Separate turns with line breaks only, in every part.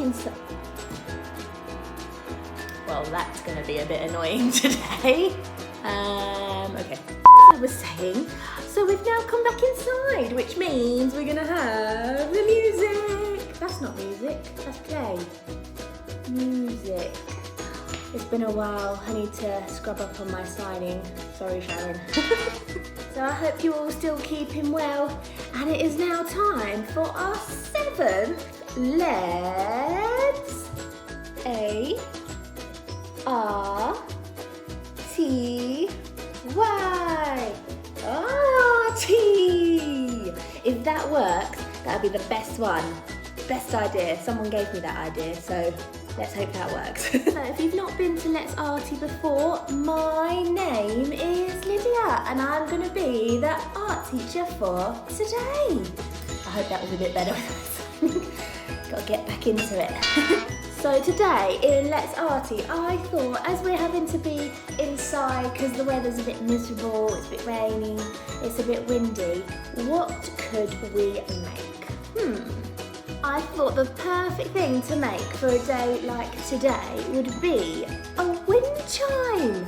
inside. Well, that's going to be a bit annoying today. Okay. As I was saying, so we've now come back inside, which means we're going to have the music. That's not music, that's play. Music. It's been a while. I need to scrub up on my signing. Sorry, Sharon. So I hope you're all still keeping well. And it is now time for our 7th Let's A-R-T-Y. Arty! If that works, that'll be the best one. Best idea. Someone gave me that idea, so let's hope that works. So if you've not been to Let's Arty before, my name is Lydia and I'm going to be the art teacher for today. I hope that was a bit better. Got to get back into it. So today in Let's Arty, I thought as we're having to be inside because the weather's a bit miserable, it's a bit rainy, it's a bit windy, what could we make? I thought the perfect thing to make for a day like today would be a wind chime.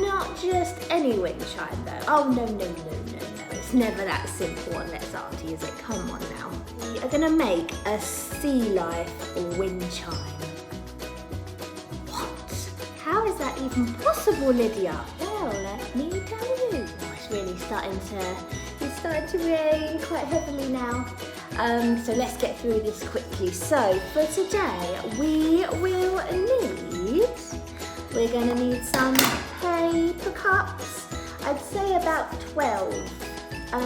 Not just any wind chime though. Oh no. It's never that simple on Let's Arty, is it? Come on now. We are gonna make a sea life wind chime. What? How is that even possible, Lydia? Well, let me tell you. Oh, it's really starting to rain quite heavily now. So let's get through this quickly. So for today, we're gonna need some paper cups. I'd say about 12.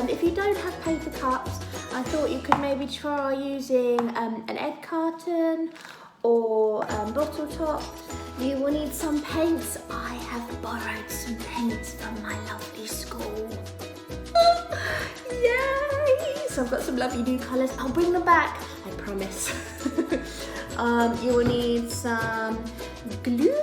If you don't have paper cups, I thought you could maybe try using an egg carton or bottle tops. You will need some paints. I have borrowed some paints from my lovely school. Yay! So I've got some lovely new colours. I'll bring them back, I promise. You will need some glue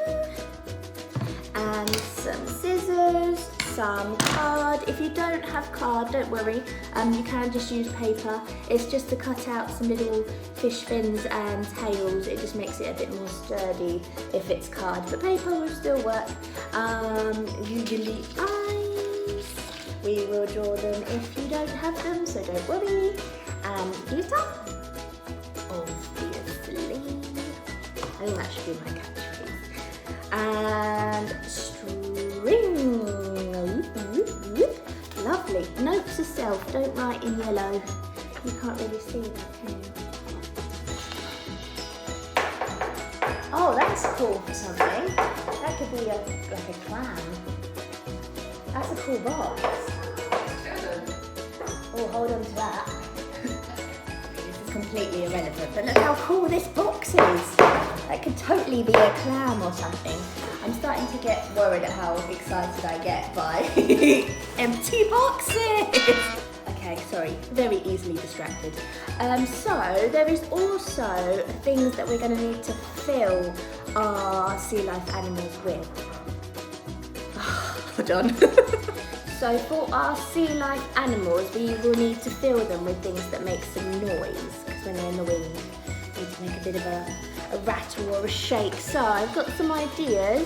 and some scissors, some card. If you don't have card, don't worry. You can just use paper. It's just to cut out some little fish fins and tails. It just makes it a bit more sturdy if it's card. But paper will still work. Googly eyes. We will draw them if you don't have them, so don't worry. And glitter, obviously. I think that should be my catchphrase. And string. Lovely. Note to self, don't write in yellow. You can't really see that, can you? Oh, that's cool for something. That could be like a clam. That's a cool box. Oh, hold on to that. This is completely irrelevant, but look how cool this box is. That could totally be a clam or something. I'm starting to get worried at how excited I get by empty boxes. Okay, sorry, very easily distracted. So there is also things that we're going to need to fill our sea life animals with. Hold on. So for our sea life animals, we will need to fill them with things that make some noise, because when they're in the wind, they need to make a bit of a rattle or a shake. So I've got some ideas.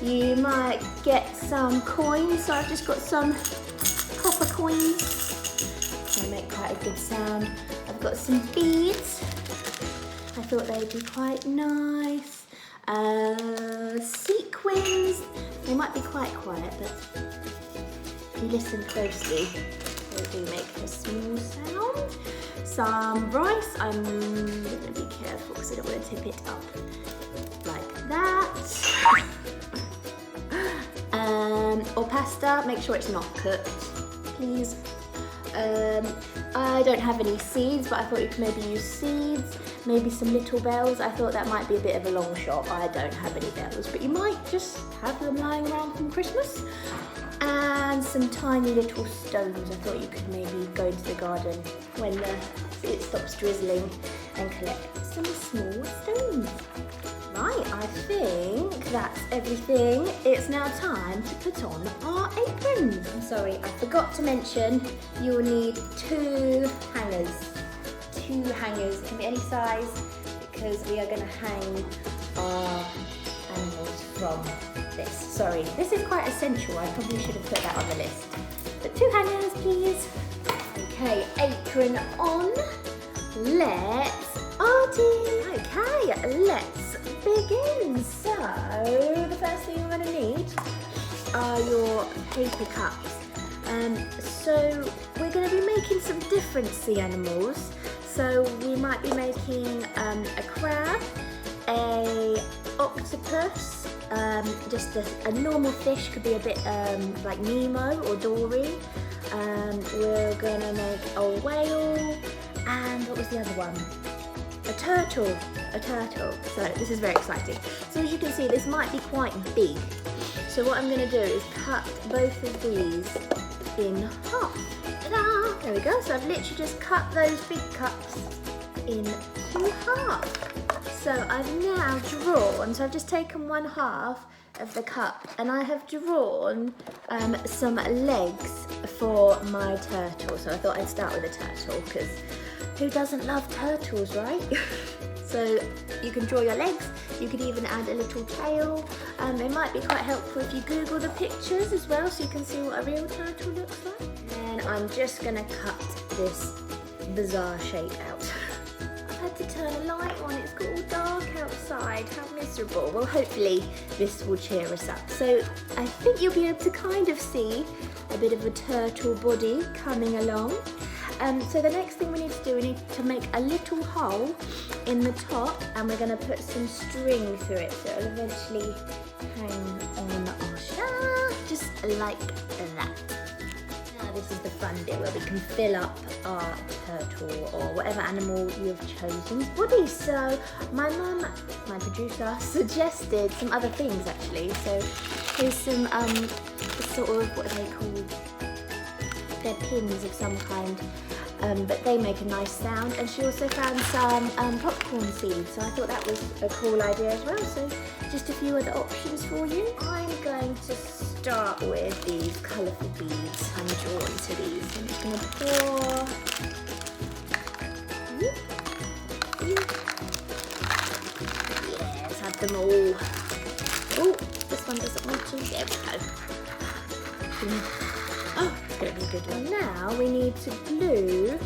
You might get some coins. So I've just got some copper coins. They make quite a good sound. I've got some beads. I thought they'd be quite nice. Sequins. They might be quite quiet, but if you listen closely, they do make a small sound. Some rice. I'm going to be careful because I don't want to tip it up like that. Or pasta. Make sure it's not cooked, please. I don't have any seeds, but I thought you could maybe use seeds. Maybe some little bells. I thought that might be a bit of a long shot. I don't have any bells, but you might just have them lying around from Christmas. And some tiny little stones. I thought you could maybe go into the garden when it stops drizzling and collect some small stones. Right, I think that's everything. It's now time to put on our aprons. I'm sorry, I forgot to mention you'll need 2 hangers. 2 hangers, it can be any size. It because we are going to hang our animals from this. Sorry, this is quite essential. I probably should have put that on the list. But 2 hangers, please. Okay, apron on. Let's Arty. Okay, let's begin. So, the first thing you're going to need are your paper cups. So we're going to be making some different sea animals. So we might be making a crab, a octopus, just a normal fish, could be a bit like Nemo or Dory. We're going to make a whale, and what was the other one? A turtle. So this is very exciting. So as you can see, this might be quite big. So what I'm going to do is cut both of these in half. Ta-da! There we go. So I've literally just cut those big cups into half. So I've now drawn, so I've just taken 1/2 of the cup and I have drawn some legs for my turtle. So I thought I'd start with a turtle because who doesn't love turtles, right? So you can draw your legs, you could even add a little tail. It might be quite helpful if you Google the pictures as well so you can see what a real turtle looks like. And I'm just gonna cut this bizarre shape out. I've had to turn a light on, it's got all dark outside, how miserable. Well, hopefully this will cheer us up. So I think you'll be able to kind of see a bit of a turtle body coming along. So the next thing we need to do, we need to make a little hole in the top and we're going to put some string through it so it'll eventually hang on our shaft, just like that. Now this is the fun bit where we can fill up our turtle or whatever animal you have chosen's body. So my mum, my producer, suggested some other things actually. So here's some sort of, what are they called? They're pins of some kind. But they make a nice sound, and she also found some popcorn seeds, so I thought that was a cool idea as well. So just a few other options for you. I'm going to start with these colourful beads. I'm drawn to these. I'm just going to pour. Yes, have them all. Oh, this one doesn't want to. There we go. Oh, good, good one. Now we need to glue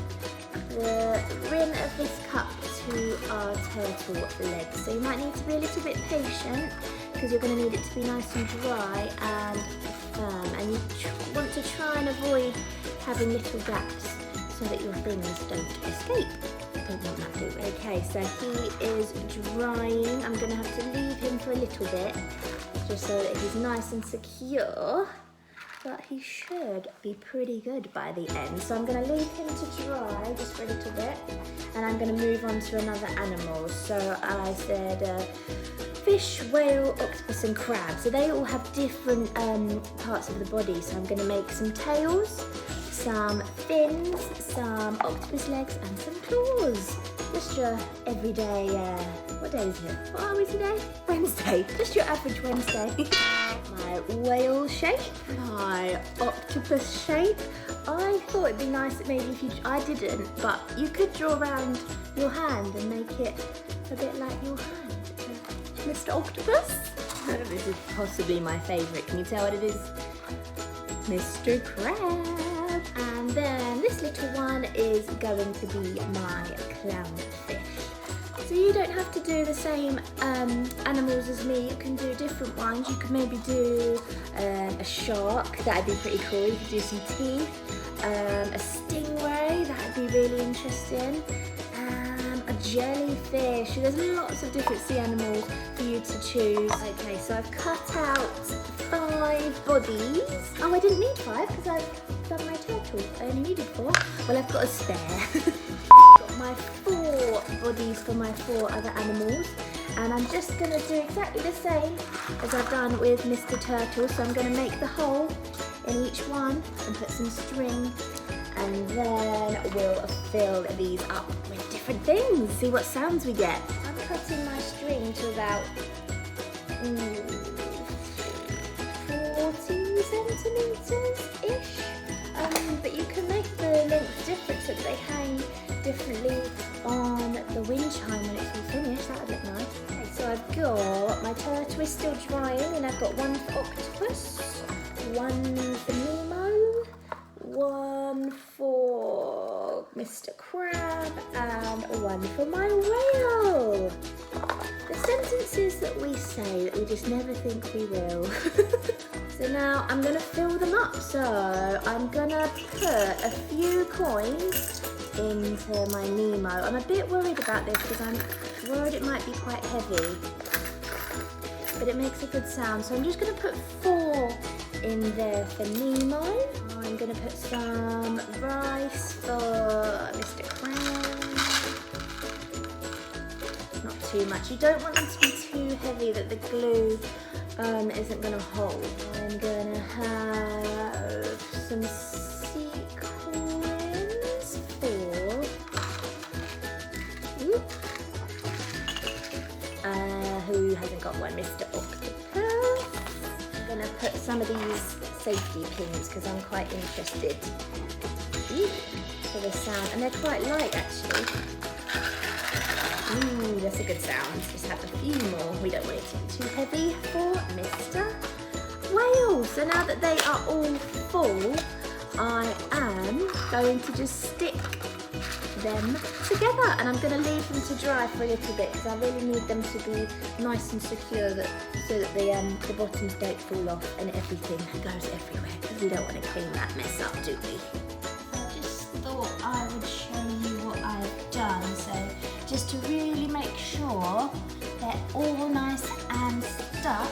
the rim of this cup to our turtle legs. So you might need to be a little bit patient because you're going to need it to be nice and dry and firm. And you want to try and avoid having little gaps so that your things don't escape. Don't want that, do we? Okay, so he is drying. I'm going to have to leave him for a little bit just so that he's nice and secure. But he should be pretty good by the end. So I'm going to leave him to dry just for a little bit. And I'm going to move on to another animal. So I said fish, whale, octopus and crab. So they all have different parts of the body. So I'm going to make some tails, some fins, some octopus legs and some claws. Just your everyday, what day is it? What are we today? Wednesday. Just your average Wednesday. My whale shape, my octopus shape. I thought it'd be nice maybe if you, I didn't, but you could draw around your hand and make it a bit like your hand. Mr. Octopus. This is possibly my favourite. Can you tell what it is? Mr. Crab. And then this little one is going to be my clownfish. So you don't have to do the same animals as me, you can do different ones. You could maybe do a shark, that'd be pretty cool. You could do some teeth, a stingray, that'd be really interesting, a jellyfish. There's lots of different sea animals for you to choose. Okay, so I've cut out 5 bodies. Oh, I didn't need 5 because I've done my turtle. I only needed 4. Well, I've got a spare. Got my 4 bodies for my 4 other animals, and I'm just going to do exactly the same as I've done with Mr. Turtle. So I'm going to make the hole in each one and put some string, and then we'll fill these up with different things, see what sounds we get. I'm cutting my string to about 40 centimetres-ish, but you can make the length different so that they hang differently on the wind chime when it's all finished. got, my turtle is still drying, and I've got one for octopus, one for Nemo, one for Mr. Crab, and one for my whale. The sentences that we say that we just never think we will. So now I'm gonna fill them up. So I'm gonna put a few coins into my Nemo. I'm a bit worried about this because I'm worried it might be quite heavy, but it makes a good sound. So I'm just gonna put 4 in there for Nemo. I'm gonna put some rice for Mr. Crab. Not too much. You don't want them to be too heavy that the glue isn't gonna hold. I'm gonna have some sequins for who hasn't got one? Mr. Octopus. I'm gonna put some of these safety pins because I'm quite interested for the sound, and they're quite light actually. Ooh, that's a good sound. Just have a few more. We don't want it to be too heavy for Mr. Whale. So now that they are all full, I am going to just stick them together, and I'm going to leave them to dry for a little bit because I really need them to be nice and secure, so that the bottoms don't fall off and everything goes everywhere, because we don't want to clean that mess up, do we? I just thought I would show you what I've done. So just to really make sure they're all nice and stuck,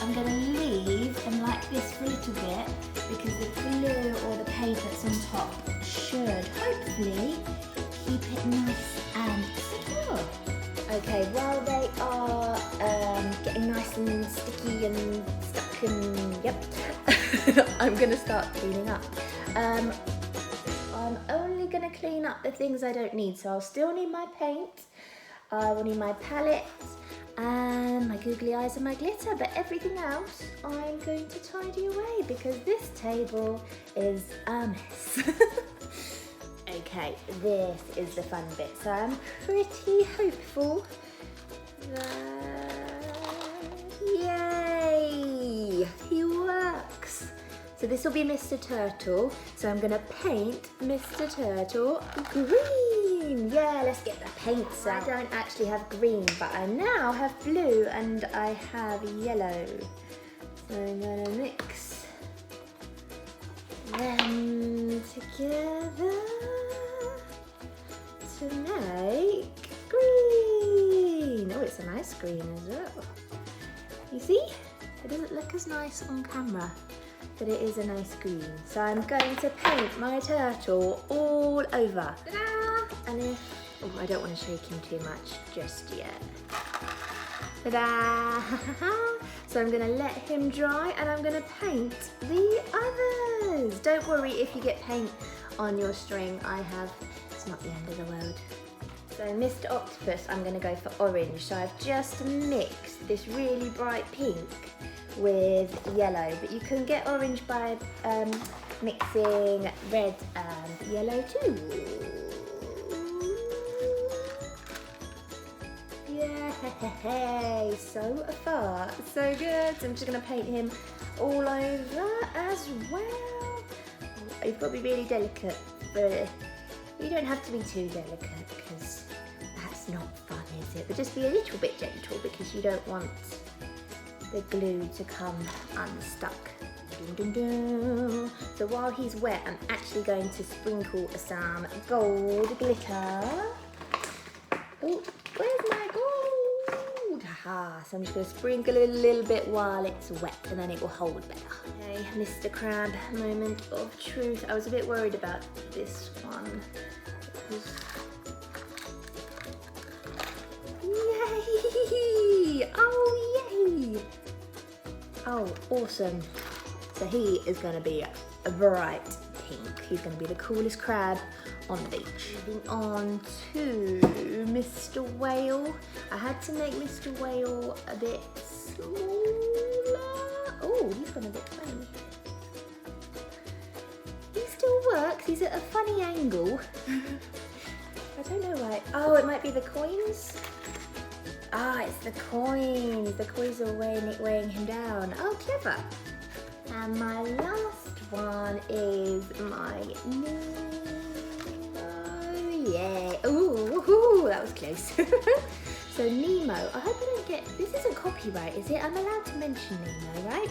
I'm going to leave them like this for a little bit, because the glue or the paper that's on top should hopefully keep it nice and secure. Okay, while they are getting nice and sticky and stuck and yep, I'm going to start cleaning up. I'm only going to clean up the things I don't need, so I'll still need my paint, I will need my palette and my googly eyes and my glitter, but everything else I'm going to tidy away because this table is a mess. Okay, this is the fun bit. So I'm pretty hopeful that, yay, he works. So this will be Mr. Turtle. So I'm gonna paint Mr. Turtle green. Yeah, let's get the paints out. I don't actually have green, but I now have blue and I have yellow. So I'm gonna mix them together to make green. Oh, it's a nice green as well. You see? It doesn't look as nice on camera, but it is a nice green. So I'm going to paint my turtle all over. Ta-da! And if, oh, I don't want to shake him too much just yet. Ta-da! So I'm going to let him dry and I'm going to paint the others. Don't worry if you get paint on your string. It's not the end of the world. So Mr. Octopus, I'm going to go for orange. So I've just mixed this really bright pink with yellow, but you can get orange by mixing red and yellow too. Yay, so far so good. So I'm just going to paint him all over as well. You've got to be really delicate, but you don't have to be too delicate because that's not fun, is it? But just be a little bit gentle because you don't want the glue to come unstuck. Dun, dun, dun. So while he's wet, I'm actually going to sprinkle some gold glitter. Oh, where's my gold? Aha, so I'm just going to sprinkle it a little bit while it's wet and then it will hold better. Okay, Mr. Crab, moment of truth. I was a bit worried about this one. Yay! Oh, yay! Oh, awesome. So he is going to be a bright pink. He's going to be the coolest crab on the beach. Moving on to Mr. Whale. I had to make Mr. Whale a bit smaller. Oh, he's gone a bit funny. He still works. He's at a funny angle. I don't know why. Oh, it might be the coins. Ah, it's the coins. The coins are weighing him down. Oh, clever. And my last one is my Nemo. Yeah. Ooh, that was close. So Nemo, I hope I don't get, this isn't copyright, is it? I'm allowed to mention Nemo, right?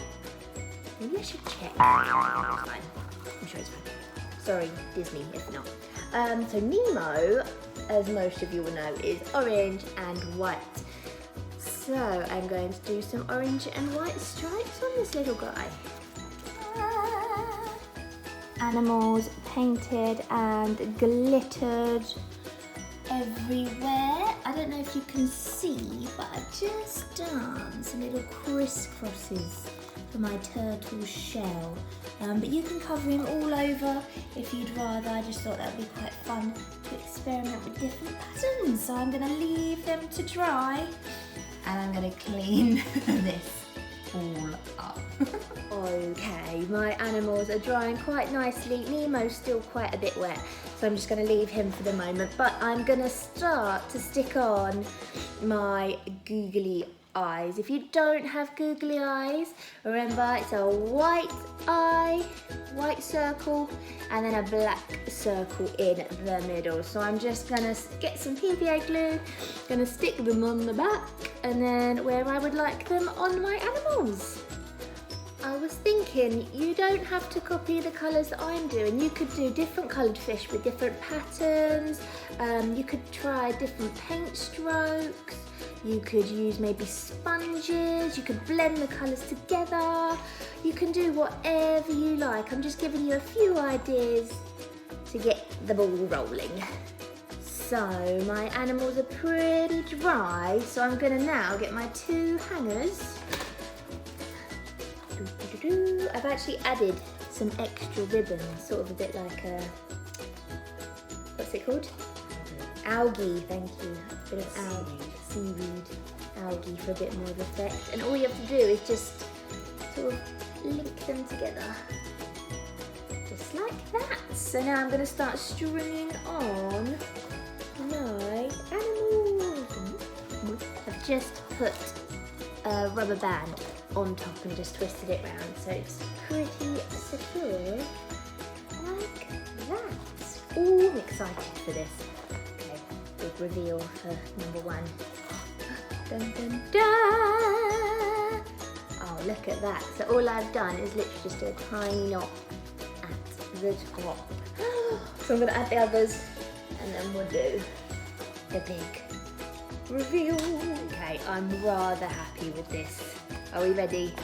Maybe I should check. It's fine. I'm sure it's fine. Sorry, Disney, if not. So Nemo, as most of you will know, is orange and white. So I'm going to do some orange and white stripes on this little guy. Animals painted and glittered everywhere. I don't know if you can see, but I've just done some little crisscrosses for my turtle shell. But you can cover him all over if you'd rather. I just thought that would be quite fun to experiment with different patterns. So I'm going to leave them to dry and I'm going to clean this all up. Okay, my animals are drying quite nicely. Nemo's still quite a bit wet, so I'm just going to leave him for the moment. But I'm going to start to stick on my googly eyes. If you don't have googly eyes, remember it's a white eye, white circle, and then a black circle in the middle. So I'm just gonna get some PVA glue, gonna stick them on the back, and then where I would like them on my animals. I was thinking you don't have to copy the colours that I'm doing. You could do different coloured fish with different patterns. You could try different paint strokes. You could use maybe sponges, you could blend the colours together. You can do whatever you like. I'm just giving you a few ideas to get the ball rolling. So my animals are pretty dry, so I'm gonna now get my two hangers. I've actually added some extra ribbon, sort of a bit like a, what's it called? Algae, thank you. A bit of algae, seaweed, algae for a bit more of effect. And all you have to do is just sort of link them together. Just like that. So now I'm going to start stringing on my animals. I've just put a rubber band on top and just twisted it round so it's pretty secure like that. Oh, I'm excited for this. Big reveal for number one. Dun, dun, dun. Oh, look at that. So all I've done is literally just a tiny knot at the top. So I'm going to add the others and then we'll do the big reveal. Okay, I'm rather happy with this. Are we ready?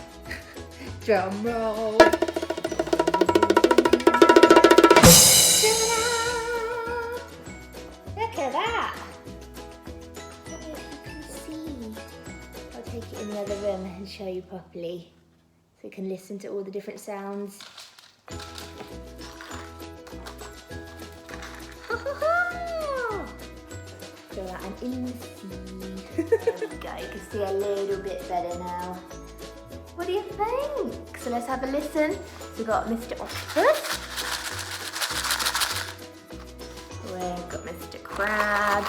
Drum roll. Look at that! I don't know if you can see. I'll take it in the other room and show you properly so you can listen to all the different sounds. Feel like I'm in the sea. There we go, you can see a little bit better now. What do you think? So let's have a listen. So we've got Mr. Octopus. We've got Mr. Crab.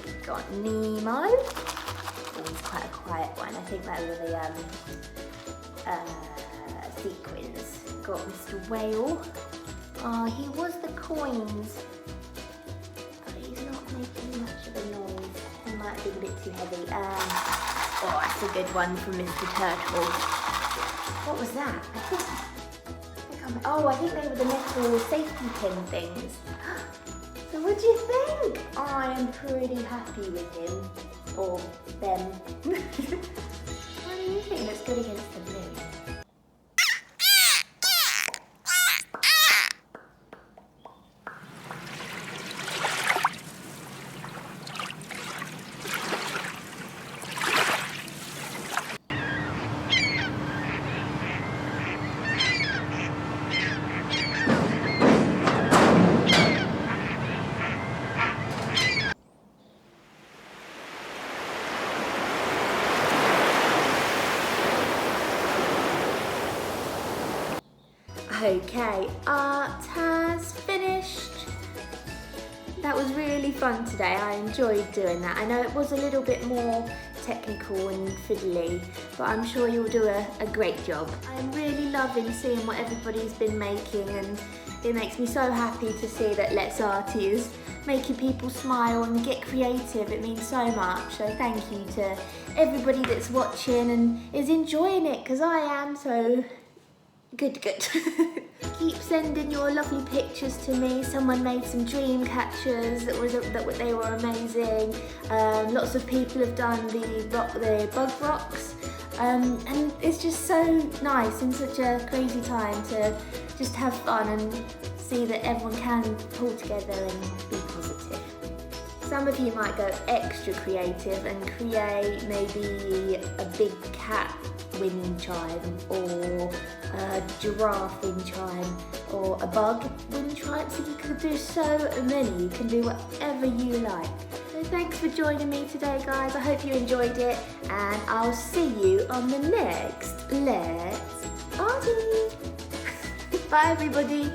We've got Nemo. Oh, he's quite a quiet one. I think those are the sequins. Got Mr. Whale. Oh, he was the coins. But he's not making much of a noise. He might be a bit too heavy. Oh, that's a good one from Mr. Turtle. What was that? I think they were the metal safety pin things. So what do you think? I am pretty happy with him. Or them. What do you think looks good against the blue? Okay, art has finished. That was really fun today. I enjoyed doing that. I know it was a little bit more technical and fiddly, but I'm sure you'll do a great job. I'm really loving seeing what everybody's been making, and it makes me so happy to see that Let's Arty is making people smile and get creative. It means so much. So thank you to everybody that's watching and is enjoying it, because I am, so good. Keep sending your lovely pictures to me. Someone made some dream catchers that they were amazing. Lots of people have done the bug rocks, and it's just so nice in such a crazy time to just have fun and see that everyone can pull together and be positive. Some of you might go extra creative and create maybe a big cat wind chime, or a giraffe wind chime, or a bug wind chime. So you can do so many. You can do whatever you like. So thanks for joining me today, guys. I hope you enjoyed it, and I'll see you on the next Let's Arty. Bye, everybody.